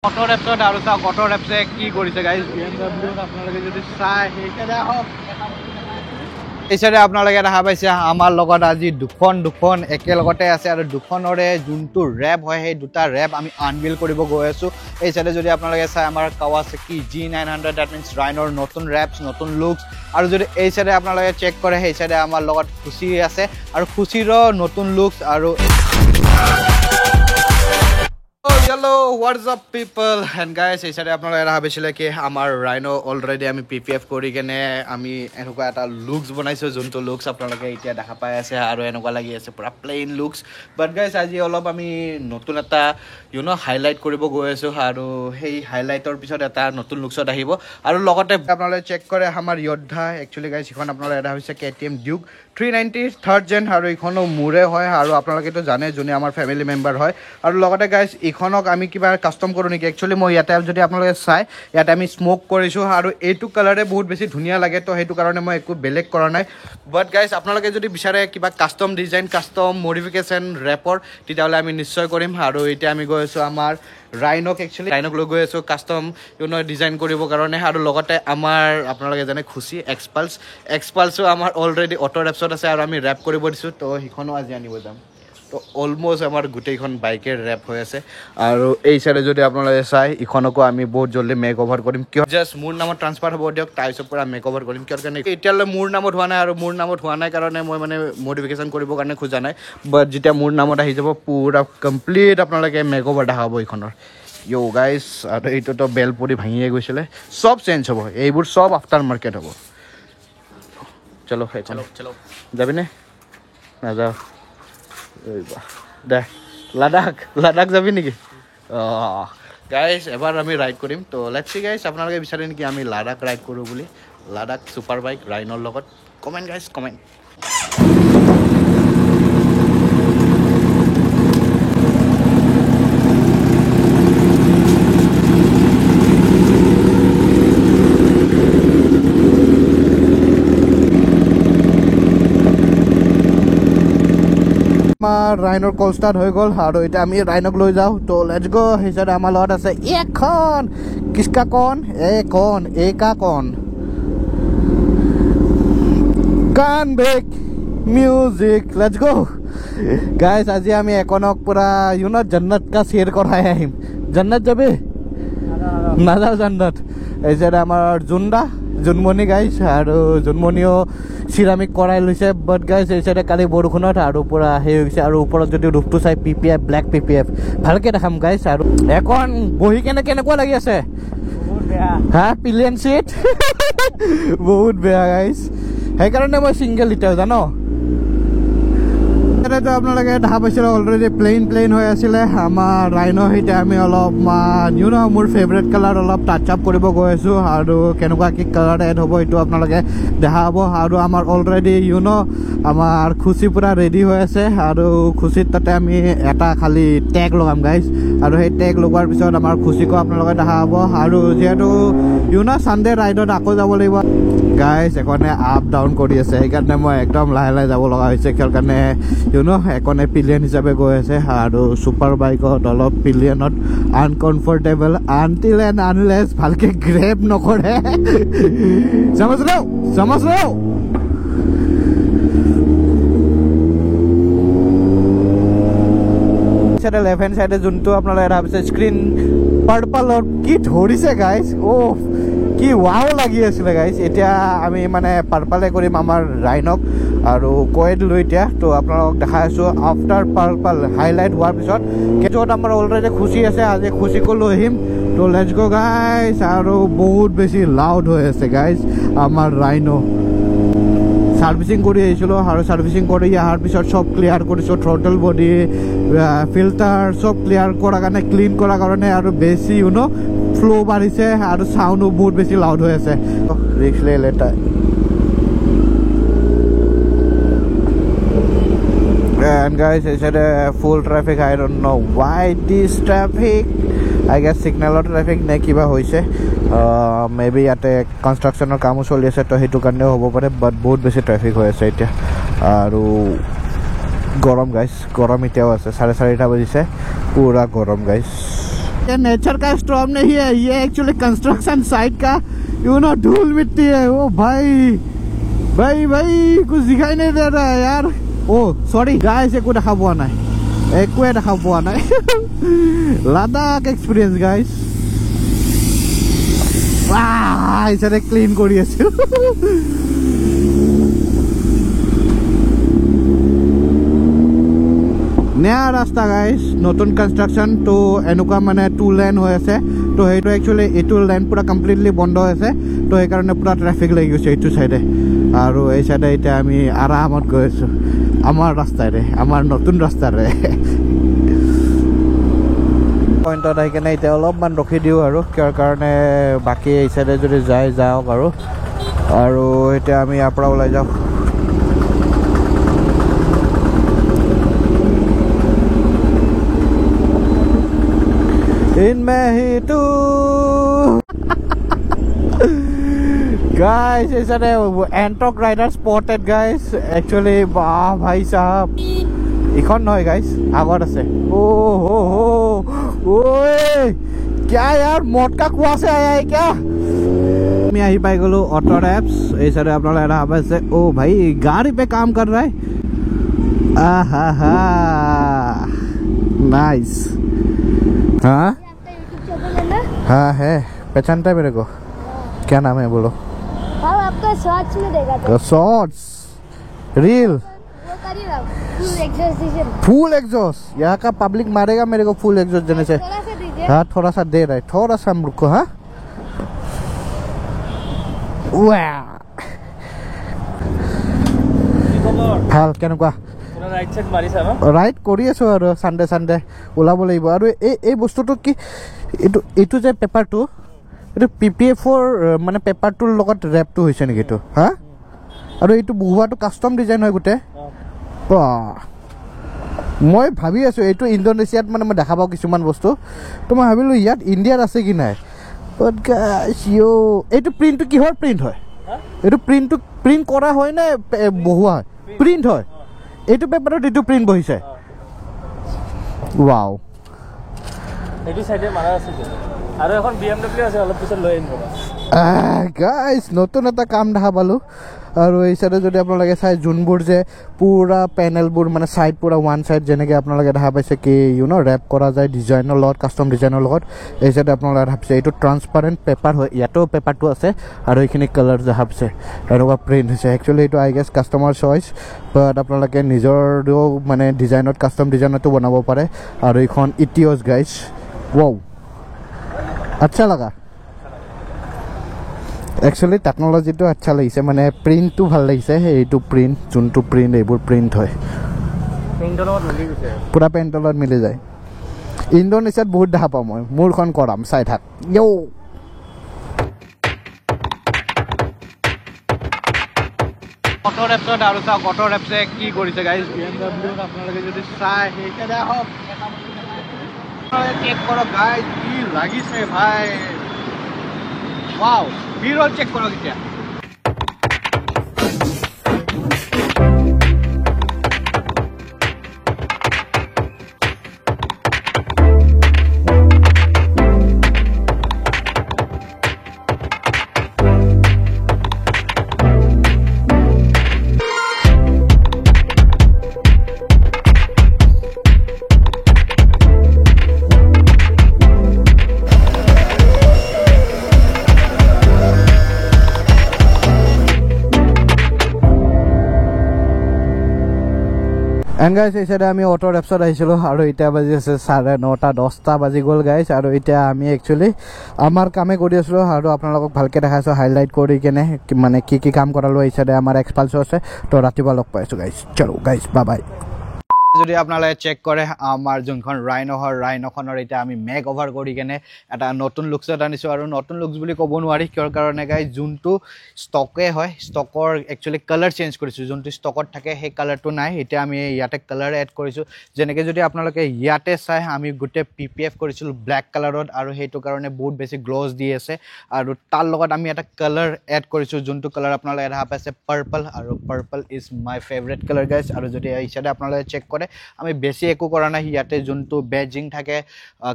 Auto ৰেপছত আৰু চাওক auto ৰেপছে কি কৰিছে গাইজ BMW আপোনালোকে যদি চাই সেইকাৰণে আহক এই চাইডে আপোনালোকে দেখা পাইছে আমাৰ লগত আজি দুখন একেলগতে আছে আৰু দুখনৰে যোনটো ৰেপ হয় সেই দুটা ৰেপ আমি আনভিল কৰিব গৈ আছো এই চাইডে যদি আপোনালোকে চাই আমাৰ Kawasaki G900 দ্যাট মিন্স ৰাইনৰ নতুন ৰেপছ নতুন লুকছ আৰু যদি এই চাইডে আপোনালোকে চেক কৰে সেই চাইডে আমাৰ লগত খুচি আছে আৰু খুচিৰো নতুন লুকছ আৰু Hello, what's up people? And guys, এই সাইডে আপনারা এরা ভাবিছিলে কি আমার রাইনো অলরেডি আমি PPF করি কেনে আমি এনেকুৱা এটা লুকস বনাইছো যোনটো লুকস আপোনালোকে এতিয়া দেখা পাই আছে আৰু এনেকুৱা লাগি আছে পুৰা প্লেইন লুকস বাট গাইস আজি অলপ আমি নতুন এটা হাইলাইট কৰিব গৈ আছো আৰু সেই হাইলাইটৰ পিছত এটা নতুন লুকসত আহিব আৰু লগতে আপোনালোকে চেক কৰে আমাৰ যোদ্ধা একচুয়ালি গাইস ইখন আপোনালোকে এটা হৈছে KTM Duke 390 থাৰ্ড জেন আৰু ইখনো মুৰে হয় আৰু আপোনালোকে তো জানে যোনে আমাৰ ফ্যামিলি মেম্বাৰ হয় আৰু লগতে গাইস ইখনক আমি কিবা কাস্টম কৰো নেকি একচুয়ালি মই ইয়াতে যদি আপোনালোকে চাই ইয়াতে আমি স্মোক কৰিছো আৰু এইটো কালাৰে বহুত বেছি ধুনিয়া লাগে তো সেইটো কাৰণে মই একো বেলেগ কৰা নাই বাট গাইস আপোনালোকে যদি বিচাৰে কিবা কাস্টম ডিজাইন কাস্টম মডিফিকেশন ৰেপৰ তেতিয়াহলে আমি নিশ্চয় কৰিম আৰু এতিয়া আমি গৈ আছো আমাৰ ৰাইনক একচুয়ালি ৰাইনক লৈ গৈ আছো কাস্টম ডিজাইন কৰিব কাৰণে আৰু লগতে আমাৰ আপোনালোকে জানে খুচি এক্সপালছো আমাৰ অলৰেডি অটো ৰেপছত আছে আৰু আমি ৰেপ কৰিব দিছো তো হিখনো আজি আনিব যাম তো অলমোস্ট আমাৰ গোটেইখন বাইকেৰ ৰেপ হৈ আছে আৰু এই সাইডে যদি আপোনালোকে চাই ইখনকো আমি বহুত জলদি মেক ওভাৰ কৰিম কিয় জাস্ট মোৰ নামত ট্ৰান্সফাৰ হ'ব দিয়ক তাৰপিছত পৰা মেক ওভাৰ কৰিম কিয় কাৰণে এতিয়ালৈ মোৰ নামত হোৱা নাই আৰু মোৰ নামত হোৱা নাই কাৰণে মই মানে মডিফিকেশ্যন কৰিবৰ কাৰণে খোজা নাই বাট যেতিয়া মোৰ নামত আহি যাব পুৰা কমপ্লিট আপোনালোকে মেক ওভাৰ দেখা হ'ব ইখনৰ ইয়ো গাইজ আৰু এইটোতো বেল পৰি ভাঙিয়ে গৈছিলে সব চেঞ্জ হ'ব এইবোৰ সব আফটাৰ মাৰ্কেট হ'ব চলো চলো যাবিনে নাযাওঁ দে লাডাখ যাবি নেকি গাইজ এবাৰ আমি ৰাইড কৰিম তো লেটছ সি গাইজ আপোনালোকে বিচাৰে নেকি আমি লাডাখ ৰাইড কৰোঁ বুলি লাডাখ ছুপাৰ বাইক ৰাইনৰ লগত কমেণ্ট গাইজ কমেণ্ট ৰাইনৰ কল ষ্টাৰ্ট হৈ গ'ল আৰু এতিয়া আমি ৰাইনক লৈ যাওঁ তো লেটছ গো হিচাপে আমাৰ লগত আছে এখন কিসকা কন এ কা কন গান back music let's go guys আজি আমি এখনক পুৰা জন্নত কা শেৰ কৰাই আহিম জন্নত যাবি নাযাওঁ জন্নত এই যে আমাৰ জুনমণি গাইজ আৰু জুনমণিও সিৰামিক কৰাই লৈছে বাট গাইজ এই চাইডে কালি বৰষুণত আৰু পুৰা সেই হৈছে আৰু ওপৰত যদি ৰূপটো চাই PPF ব্লেক PPF ভালকে দেখাম গাইজ আৰু এখন বহি কেনেকুৱা লাগি আছে হা পিলিয়ন চিট বহুত বেয়া গাইজ সেইকাৰণে মই সিংগল এতিয়া জানো আপোনালোকে দেখা পাইছিলে অলৰেডি প্লেইন হৈ আছিলে আমাৰ ৰাইনো এতিয়া আমি অলপমান মোৰ ফেভৰেট কালাৰ অলপ টাচ আপ কৰিব গৈ আছোঁ আৰু কেনেকুৱা কি কালাৰ এড হ'ব এইটো আপোনালোকে দেখা হ'ব আৰু আমাৰ অলৰেডি আমাৰ খুচি পুৰা ৰেডি হৈ আছে আৰু খুচিত তাতে আমি এটা খালি টেগ লগাম গাইজ আৰু সেই টেগ লগোৱাৰ পিছত আমাৰ খুচিকো আপোনালোকে দেখা হ'ব আৰু যিহেতু চানডে ৰাইডত আকৌ যাব লাগিব গাইজ এখনে আপ ডাউন কৰি আছে সেইকাৰণে মই একদম লাহে যাব লগা হৈছে কিয় কাৰণে এখনে পিলিয়ন হিচাপে গৈ আছে আৰু ছুপাৰ বাইকত অলপ পিলিয়নত আনকমফৰ্টেবল আনটিল এণ্ড আনলেছ ভালকে গ্ৰেপ নকৰে সমজ লও লেফট হেণ্ড চাইডে যোনটো আপোনালোকে এটা ভাবিছে স্ক্ৰীন পাৰ্পলত কি ধৰিছে গাইজ কি ৱাও লাগি আছিলে গাইজ এতিয়া আমি মানে পাৰ্পলে কৰিম আমাৰ ৰাইনক আৰু কৈ দিলোঁ এতিয়া তো আপোনালোকক দেখাই আছোঁ আফটাৰ পাৰ্পল হাইলাইট হোৱাৰ পিছত য'ত আমাৰ অলৰেডি খুচি আছে আজি খুচিকো লৈ আহিম তো লেটছ গো গাইজ আৰু বহুত বেছি লাউড হৈ আছে গাইজ আমাৰ ৰাইনো সাৰ্ভিচিং কৰি আহিছিলোঁ আৰু সাৰ্ভিচিং কৰি অহাৰ পিছত চব ক্লিয়াৰ কৰিছোঁ থ্ৰটল বডি ফিল্টাৰ চব ক্লিয়াৰ কৰাৰ কাৰণে ক্লিন কৰাৰ কাৰণে আৰু বেছি ফ্লো বাঢ়িছে আৰু চাউণ্ডো বহুত বেছি লাউড হৈ আছে ৰিক্স লৈ লেটা and guys I said full traffic I don't know why this traffic I guess signal traffic ne kiba hoise maybe yate construction or kaam choli ase to hetu karone hobo pare but bahut beshi traffic hoy ase eta aru gorom guys gorom etiao ase 4:30 bajise pura gorom guys ये nature का storm नहीं है, ये actually construction site का धूल मिट्टी है। ओ भाई भाई भाई कुछ दिखाई नहीं दे रहा है यार। ओ सॉरी गाइस, একো দেখা পোৱা নাই, একোৱে দেখা পোৱা নাই। Ladakh experience guys. ইচাৰে ক্লিন কৰি আছিল। नया रास्ता गाइस, नतुन कन्स्ट्रक्शन तो एनुका माने 2 लेन হৈ আছে। তো হেইটো एक्चुअली এটো লাইন পুরা কমপ্লিটলি বন্ধ আছে। তো এই কারণে পুরা ট্রাফিক লাগি গৈছে এইটো সাইডে। আৰু এই সাইডে এটা আমি আৰামত গৈ আছো আমাৰ ৰাস্তাৰে, আমাৰ নতুন ৰাস্তাৰে। পইণ্টত আহি কেনে এতিয়া অলপমান ৰখি দিওঁ আৰু কিয় কাৰণে বাকি এই সাইডে যদি যাওক আৰু এতিয়া আমি ইয়াৰ পৰা ওলাই যাওঁ। इनमें ही तू गाइस, ऐसा एंटॉक राइडर स्पॉटेड गाइस। एक्चुअली वाह भाई साहब, इकन নহয় गाइस, আগত আছে। ओ हो ओए क्या यार, मौत का कुआं से आया है क्या? मैं यही पाई गलो ऑटो रैप्स। ऐसा अपना लगा रहा है। ओ भाई गाड़ी पे काम कर रहा है। आहा हा नाइस। हाँ हाँ है, पहचानता है मेरे को। क्या नाम है बोलो? हाँ आपका शॉर्ट्स में देखा था। शॉर्ट्स रील वो करिए ना, फुल एग्जॉस्ट। फुल एग्जॉस्ट यहाँ का पब्लिक मारेगा मेरे को फुल एग्जॉस्ट देने से। थोड़ा सा दीजिए। हाँ थोड़ा सा दे रहा है, थोड़ा सा हम रुको। हाँ ভাল কেনেকুৱা? ৰাইড কৰি আছো আৰু সানডে সানডে ওলাব লাগিব। আৰু এই বস্তুটো কি, এইটো যে পেপাৰটো, এইটো PPF-ৰ মানে পেপাৰটোৰ লগত ৰেপটো হৈছে নেকি এইটো? হা, আৰু এইটো বহুৱাটো কাষ্টম ডিজাইন হয় গোটেই। মই ভাবি আছো এইটো ইণ্ডোনেছিয়াত মানে মই দেখা পাওঁ কিছুমান বস্তু, তো মই ভাবিলোঁ ইয়াত ইণ্ডিয়াত আছে কি নাই। এইটো প্ৰিণ্টটো কিহৰ প্ৰিণ্ট হয়? এইটো প্ৰিণ্ট কৰা হয় নে বহুৱা হয়? প্ৰিণ্ট হয়। এইটো পেপাৰত এইটো প্ৰিণ্ট বহিছে। ৱাও, এইটো সাইডে মাৰা আছে আৰু এখন BMW আছে, অলপ পিছত লৈ আনিব গাইস। নতুন এটা কাম দেখা পালোঁ। আৰু এই সাইডে যদি আপোনালোকে চাই যোনবোৰ যে পুৰা পেনেলবোৰ মানে সাইড পুৰা ওৱান সাইড যেনেকৈ আপোনালোকে দেখা পাইছে কি ৰেপ কৰা যায় ডিজাইনৰ লগত, কাষ্টম ডিজাইনৰ লগত। এই সাইডে আপোনালোকে দেখা পাইছে এইটো ট্ৰান্সপাৰেণ্ট পেপাৰ হয়। ইয়াতেও পেপাৰটো আছে আৰু এইখিনি কালাৰ দেখা পাইছে, এনেকুৱা প্ৰিণ্ট হৈছে। একচুৱেলি এইটো আই গেছ কাষ্টমাৰ চইচ, বাট আপোনালোকে নিজৰো মানে ডিজাইনত কাষ্টম ডিজাইনতো বনাব পাৰে। আৰু এইখন ইটিঅছ গাইছ। ৱাও আচ্ছা লগা। একচুৱেলি টেকন'লজিটো আচ্ছা লাগিছে, মানে প্ৰিণ্টটো ভাল লাগিছে। এইটো প্ৰিণ্ট, যোনটো প্ৰিণ্ট এইবোৰ প্ৰিণ্ট হয় পুৰা পেণ্টৰ লগত মিলি যায়। ইণ্ডোনেছিয়াত বহুত দেখা পাওঁ মই, মোৰখন কৰাম চাই থাক। অটো ৰেপছত আৰু চাওক অটো ৰেপছে কি কৰিছে গাইজ। BMW আপোনালোকে যদি চাই সেইকাৰণে হওক চেক কৰক গাইজ, কি লাগিছে ভাই। ৱাও, বিৰল চেক কৰক এতিয়া। এণ্ড গাইজ এই চাইডে আমি অটো ৰেপছত আহিছিলোঁ আৰু এতিয়া বাজি আছে 9:30 10টা বাজি গ'ল গাইজ। আৰু এতিয়া আমি একচুৱেলি আমাৰ কামে কৰি আছিলোঁ আৰু আপোনালোকক ভালকৈ দেখাইছোঁ হাইলাইট কৰি কেনে, মানে কি কি কাম কৰালোঁ। এই চাইডে আমাৰ এক্সপালছো আছে, তো ৰাতিপুৱা লগ পাইছোঁ গাইজ। চলো গাইজ, বাই বাই। যদি আপোনালোকে চেক কৰে আমাৰ যোনখন ৰাইনো হয়, ৰাইনোখনৰ এতিয়া আমি মেক অভাৰ কৰি কেনে এটা নতুন লুকছত আনিছোঁ। আৰু নতুন লুকছ বুলি ক'ব নোৱাৰি, কিয় কাৰণে গাইজ যোনটো ষ্টকে হয়, ষ্টকৰ একচুৱেলি কালাৰ চেঞ্জ কৰিছোঁ। যোনটো ষ্টকত থাকে সেই কালাৰটো নাই, এতিয়া আমি ইয়াতে কালাৰ এড কৰিছোঁ। যেনেকৈ যদি আপোনালোকে ইয়াতে চাই আমি গোটেই PPF কৰিছিলোঁ ব্লেক কালাৰত, আৰু সেইটো কাৰণে বহুত বেছি গ্ল'জ দি আছে। আৰু তাৰ লগত আমি এটা কালাৰ এড কৰিছোঁ, যোনটো কালাৰ আপোনালোকে দেখা পাইছে পাৰ্পল, আৰু purple is my favourite colour guys. আৰু যদি এই চাইডে আপোনালোকে চেক কৰে কাৰণে আমি বেছি একো কৰা নাই ইয়াতে যোনটো বেজিং থাকে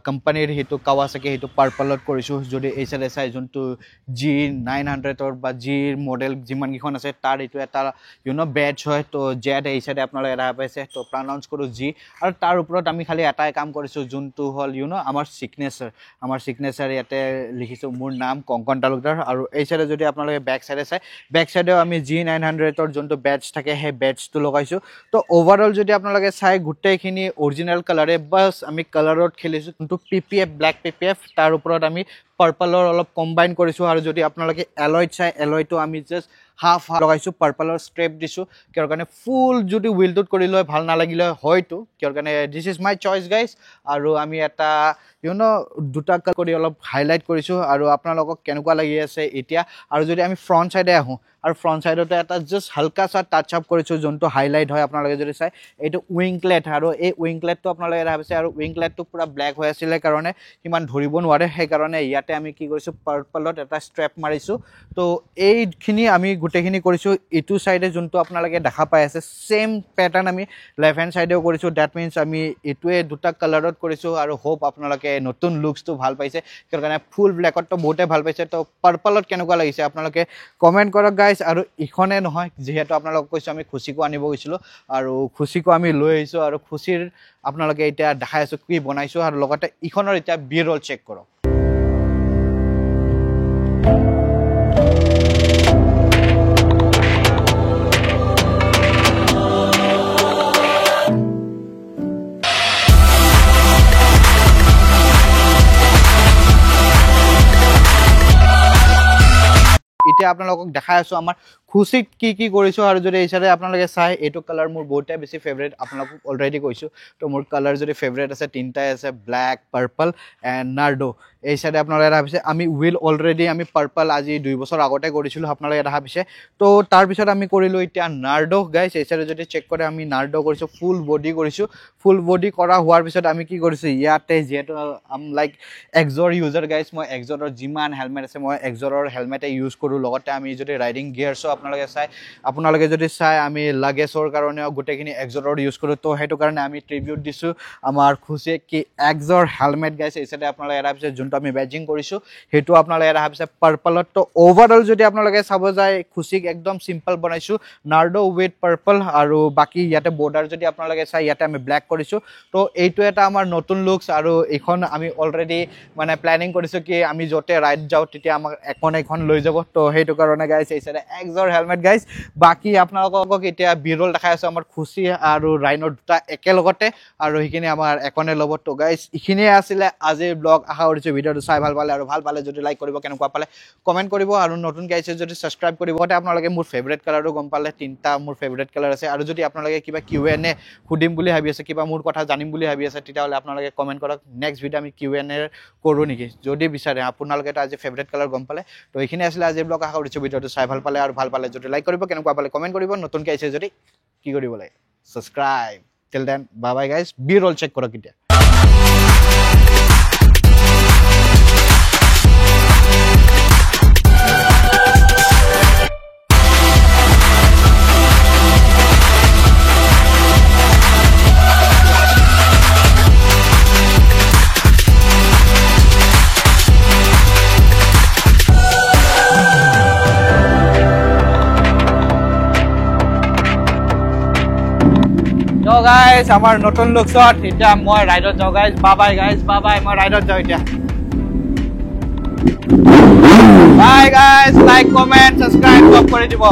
কোম্পানীৰ হেতু কাৱাসাকি হেতু পাৰ্পলত কৰিছো যদি এই সাইডে চাই যোনটো G900 or বা G মডেল যিমান কিখন আছে তাৰ এটো এটা বেজ হয় তো জেড এই সাইডে আপোনালোকে দেখা পাইছে তো প্ৰনাউন্স কৰো G আৰু তাৰ ওপৰত আমি খালি এটাই কাম কৰিছো যোনটো হল আমাৰ সিগনেচাৰ ইয়াতে লিখিছো মোৰ নাম কংকন তালুকদাৰ আৰু এই সাইডে যদি আপোনালোকে ব্যাক সাইডে চাই ব্যাক সাইডেও আমি G900 ৰ যোনটো বেজ থাকে হে বেজটো লগাইছো তো ওভাৰঅল যদি আপোনালোকে চাই গুটেইখিনি অৰিজিনাল কালাৰে বাস আমি কালাৰত খেলিছো যোনটো PPF ব্ল্যাক PPF তাৰ ওপৰত আমি পাৰ্পলৰ অলপ কম্বাইন কৰিছো আৰু যদি আপোনালোকে এলয়ত চাই এলয়টো আমি জাস্ট হাফ লগাইছো পাৰ্পলৰ স্ট্ৰেপ দিছো কিয়ৰ কাৰণে ফুল যদি হুইলটোত কৰি লয় ভাল নালাগিলে হয়তো কিয়ৰ কাৰণে this is my choice guys আৰু আমি এটা দুটা কৰি অলপ হাইলাইট কৰিছো আৰু আপোনালোকক কেনেকুৱা লাগি আছে এতিয়া আৰু যদি আমি ফ্ৰন্ট সাইডে আহো আৰু ফ্ৰন্ট সাইডতে এটা জাস্ট হালকা সা টাচ আপ কৰিছো যোনটো হাইলাইট হয় আপোনালোকে যদি চাই এইটো উইংক্লেট আৰু এই উইংক্লেটটো আপোনালোকে ভাবিছে আৰু উইংক্লেটটো পুৰা ব্ল্যাক হৈ আছিল কাৰণে কিমান ধৰিব নোৱাৰে সেই কাৰণে ইয়াতে আমি কি কৰিছো পাৰ্পলত এটা স্ট্ৰেপ মাৰিছো তো এইখিনি আমি গুটেখিনি কৰিছো ইটু সাইডে যোনটো আপোনালোকে দেখা পাই আছে সেম প্যাটাৰ্ন আমি লেফট হ্যান্ড সাইডেও কৰিছো দ্যাট মিন্স আমি ইটুৱে দুটা কালাৰত কৰিছো আৰু হোপ আপোনালোকে নতুন লুকসটো ভাল পাইছে কিয়ৰ কাৰণে ফুল ব্ল্যাকটো বহুতে ভাল পাইছে তো পাৰ্পলত কেনেকুৱা লাগিছে আপোনালোকে কমেন্ট কৰক গাইস আৰু ইখনে নহয় যেহেতু আপোনালোকক কৈছো আমি খুচিকো আনিব গৈছিলো আৰু খুচিকো আমি লৈ আহিছো আৰু খুচিৰ আপোনালোকে এতিয়া দেখাই আছো কি বনাইছো আৰু লগতে ইখনৰ এতিয়া বি-ৰোল চেক কৰক এতিয়া আপোনালোকক দেখাই আছো আমাৰ খুচিক কি কৰিছো আৰু যদি এই সাইডে আপোনালোকে চাই এটো কালাৰ মোৰ বহুতে বেছি ফেভাৰিট আপোনালোকক অলৰেডি কৈছো তো মোৰ কালাৰ যদি ফেভাৰিট আছে তিনটাই আছে ব্ল্যাক পাৰ্পল এণ্ড নাৰ্ডো এই সাইডে আপোনালোকে ভাবিছে আমি হুইল অলৰেডি আমি পাৰ্পল আজি 2 বছৰ আগতে কৰিছিলো আপোনালোকে দেখা পাইছে তো তাৰ পিছত আমি কৰিলো এতিয়া নাৰ্ডো গাইস এই সাইডে যদি চেক কৰে আমি নাৰ্ডো কৰিছো ফুল বডি কৰিছো ফুল বডি কৰা হোৱাৰ পিছত আমি কি কৰিছো ইয়াতে যেটো আম লাইক এক্সৰ ইউজাৰ গাইস মই এক্সৰৰ যিমান হেলমেট আছে মই এক্সৰৰ হেলমেটে ইউজ কৰো লগতে আমি যদি ৰাইডিং গিয়াৰছ আপোনালোকে যদি চাই আমি লাগেজৰ কাৰণে গুটেখিনি এক্সৰৰ ইউজ কৰো তো হেতু কাৰণে আমি ট্ৰিবিউট দিছো আমাৰ খুচি কি এক্সৰ হেলমেট গাইস এই সাইডে আপোনালোকে এৰা পিছে যোনটো আমি বেজিং কৰিছো হেতু আপোনালোকে এৰা পিছে পাৰ্পলত তো ওভাৰঅল যদি আপোনালোকে চাব যায় খুচিক একদম সিম্পল বনাইছো নাৰ্ডো উইথ পাৰ্পল আৰু বাকি ইয়াতে বৰ্ডাৰ যদি আপোনালোকে চাই ইয়াতে আমি ব্ল্যাক কৰিছো তো এইটো এটা আমাৰ নতুন লুকস আৰু এখন আমি অলৰেডি মানে প্ল্যানিং কৰিছো কি আমি যতে ৰাইড যাও তেতিয়া আমাক এখন লৈ যাব তো হেতু কাৰণে গাইস এই সাইডে এক্সৰ হেলমেট গাইস বাকি আপোনালোকক এতিয়া বি-ৰোল দেখাই আছে আমাৰ খুচি আৰু ৰাইনৰ দুটা একেলগতে আৰু হিখিনি আমাৰ একনে লব তো গাইস ইখিনি আছিল আজিৰ ব্লগ আশা কৰিছো ভিডিওটো চাই ভাল পালে আৰু ভাল পালে যদি লাইক কৰিব কেনেকুৱা পালে কমেন্ট কৰিব আৰু নতুন গাইছে যদি সাবস্ক্ৰাইব কৰিব ওতে আপোনালোকে মোৰ ফেভাৰিট কালাৰটো গম পালে তিনটা মোৰ ফেভাৰিট কালাৰ আছে আৰু যদি আপোনালোকে কিবা Q&A খুদিম বুলি ভাবি আছে কিবা মোৰ কথা জানিম বুলি ভাবি আছে তেতিয়া হলে আপোনালোকে কমেন্ট কৰক নেক্সট ভিডিও আমি Q&A কৰো নেকি যদি বিচাৰে আপোনালোকে আজি ফেভাৰিট কালাৰ গম পালে তো ইখিনি আছিল আজিৰ ব্লগ আশা কৰিছো ভিডিওটো চাই ভাল পালে আৰু ভাল পালে যদি লাইক কৰিব কেনেকুৱা পালে কমেন্ট কৰিব নতুন গাইছে যদি কি কৰিব লাগে subscribe till then bye bye guys B-roll check কৰক এতিয়া So guys, আমাৰ নতুন লুকছত এতিয়া মই ৰাইডত যাও guys. Bye guys. Bye মই ৰাইডত যাও এতিয়া. Bye guys. Like, comment, subscribe কৰি দিব.